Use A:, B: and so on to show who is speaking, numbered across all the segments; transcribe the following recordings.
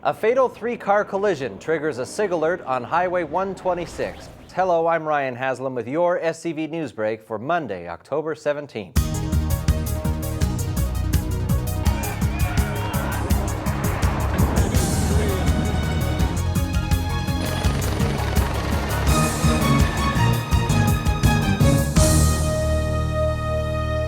A: A fatal three-car collision triggers a SIG alert on Highway 126. Hello, I'm Ryan Haslam with your SCV Newsbreak for Monday, October 17th.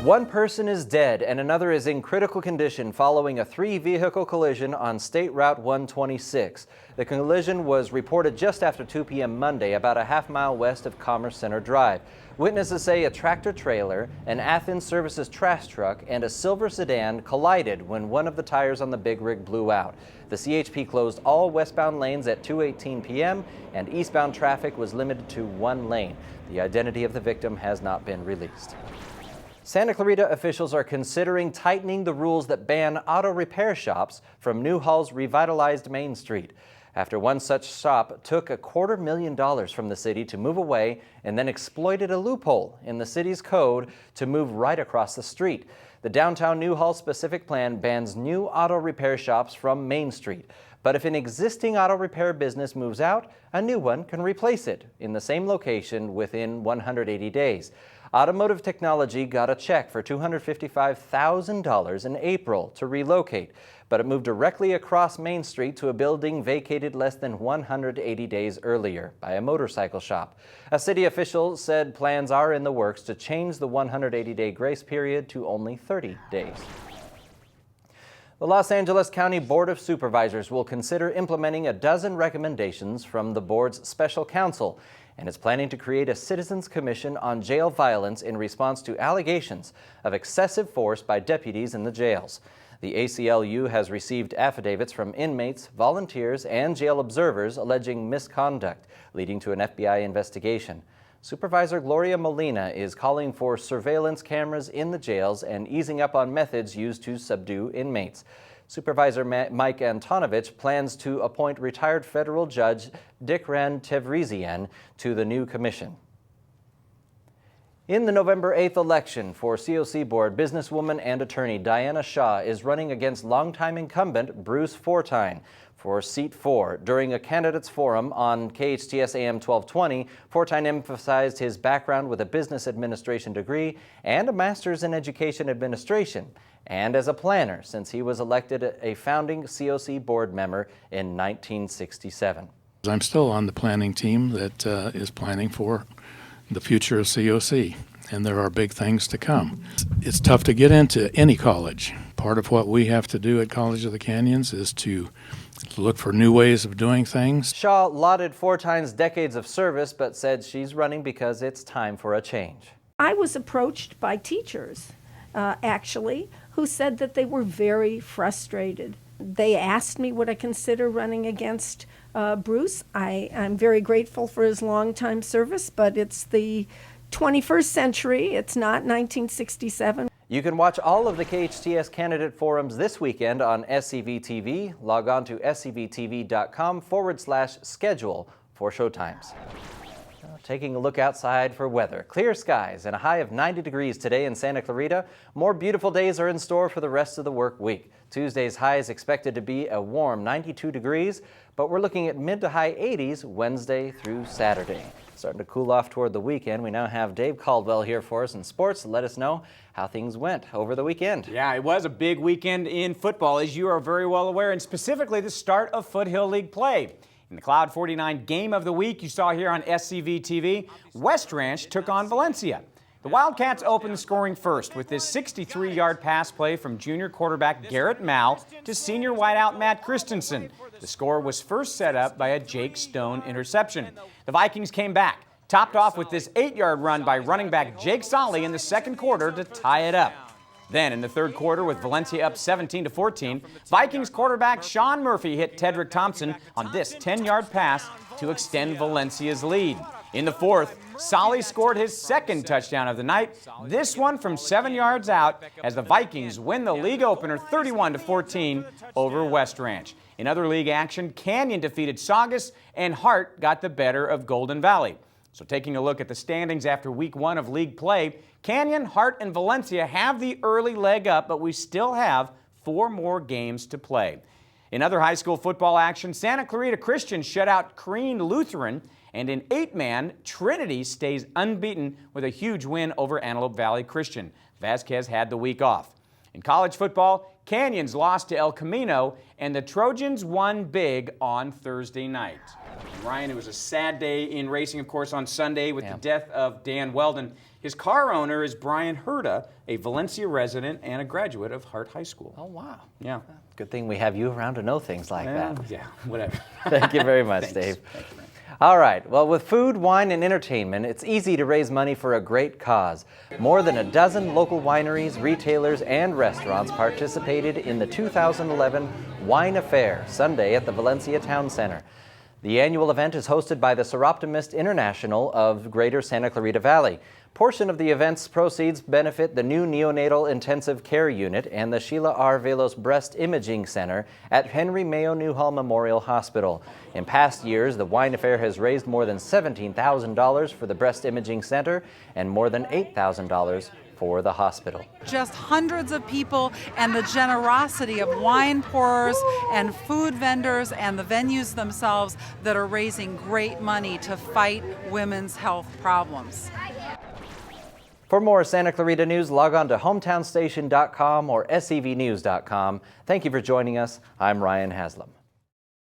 A: One person is dead and another is in critical condition following a three-vehicle collision on State Route 126. The collision was reported just after 2 p.m. Monday, about a half-mile west of Commerce Center Drive. Witnesses say a tractor-trailer, an Athens Services trash truck, and a silver sedan collided when one of the tires on the big rig blew out. The CHP closed all westbound lanes at 2:18 p.m. and eastbound traffic was limited to one lane. The identity of the victim has not been released. Santa Clarita officials are considering tightening the rules that ban auto repair shops from Newhall's revitalized Main Street. After one such shop took $250,000 from the city to move away and then exploited a loophole in the city's code to move right across the street. The downtown Newhall specific plan bans new auto repair shops from Main Street. But if an existing auto repair business moves out, a new one can replace it in the same location within 180 days. Automotive Technology got a check for $255,000 in April to relocate, but it moved directly across Main Street to a building vacated less than 180 days earlier by a motorcycle shop. A city official said plans are in the works to change the 180-day grace period to only 30 days. The Los Angeles County Board of Supervisors will consider implementing a dozen recommendations from the board's special counsel, and is planning to create a citizens commission on jail violence in response to allegations of excessive force by deputies in the jails. The ACLU has received affidavits from inmates, volunteers, and jail observers alleging misconduct, leading to an FBI investigation. Supervisor Gloria Molina is calling for surveillance cameras in the jails and easing up on methods used to subdue inmates. Supervisor Mike Antonovich plans to appoint retired federal judge Dikran Tevrizian to the new commission. In the November 8th election for COC board, businesswoman and attorney Diana Shaw is running against longtime incumbent Bruce Fortine for seat 4. During a candidates forum on KHTS AM 1220, Fortine emphasized his background with a business administration degree and a master's in education administration, and as a planner since he was elected a founding COC board member in 1967.
B: I'm still on the planning team that is planning for the future of COC, and there are big things to come. It's tough to get into any college. Part of what we have to do at College of the Canyons is to look for new ways of doing things.
A: Shaw lauded Fortine's decades of service, but said she's running because it's time for a change.
C: I was approached by teachers, actually, who said that they were very frustrated. They asked me would I consider running against Bruce. I'm very grateful for his longtime service, but it's the 21st century. It's not 1967.
A: You can watch all of the KHTS candidate forums this weekend on SCV TV. Log on to scvtv.com/schedule for showtimes. Taking a look outside for weather. Clear skies and a high of 90 degrees today in Santa Clarita. More beautiful days are in store for the rest of the work week. Tuesday's high is expected to be a warm 92 degrees, but we're looking at mid to high 80s Wednesday through Saturday. Starting to cool off toward the weekend. We now have Dave Caldwell here for us in sports to let us know how things went over the weekend.
D: Yeah, it was a big weekend in football, as you are very well aware, and specifically the start of Foothill League play. In the Cloud 49 game of the week you saw here on SCV TV, West Ranch took on Valencia. The Wildcats opened the scoring first with this 63-yard pass play from junior quarterback Garrett Mao to senior wideout Matt Christensen. The score was first set up by a Jake Stone interception. The Vikings came back, topped off with this 8-yard run by running back Jake Solly in the second quarter to tie it up. Then in the third quarter, with Valencia up 17-14, Vikings quarterback Sean Murphy hit Tedrick Thompson on this 10-yard pass to extend Valencia's lead. In the fourth, Solly scored his second touchdown of the night, this one from 7 yards out, as the Vikings win the league opener 31-14 over West Ranch. In other league action, Canyon defeated Saugus, and Hart got the better of Golden Valley. So taking a look at the standings after week 1 of league play, Canyon, Hart, and Valencia have the early leg up, but we still have 4 more games to play. In other high school football action, Santa Clarita Christian shut out Crean Lutheran, and in 8-man, Trinity stays unbeaten with a huge win over Antelope Valley Christian. Vasquez had the week off. In college football, Canyons lost to El Camino, and the Trojans won big on Thursday night. Ryan, it was a sad day in racing, of course, on Sunday with the death of Dan Weldon. His car owner is Brian Herda, a Valencia resident and a graduate of Hart High School.
A: Oh, wow.
D: Yeah.
A: Good thing we have you around to know things like that.
D: Yeah, whatever.
A: Thank you very much, Dave.
D: Thanks, man.
A: All right, well, with food, wine, and entertainment, it's easy to raise money for a great cause. More than a dozen local wineries, retailers, and restaurants participated in the 2011 Wine Affair, Sunday at the Valencia Town Center. The annual event is hosted by the Seroptimist International of Greater Santa Clarita Valley. Portion of the event's proceeds benefit the new neonatal intensive care unit and the Sheila R. Velos Breast Imaging Center at Henry Mayo Newhall Memorial Hospital. In past years, the Wine Affair has raised more than $17,000 for the Breast Imaging Center and more than $8,000 for the hospital.
E: Just hundreds of people and the generosity of wine pourers and food vendors and the venues themselves that are raising great money to fight women's health problems.
A: For more Santa Clarita news, log on to hometownstation.com or scvnews.com. Thank you for joining us. I'm Ryan Haslam.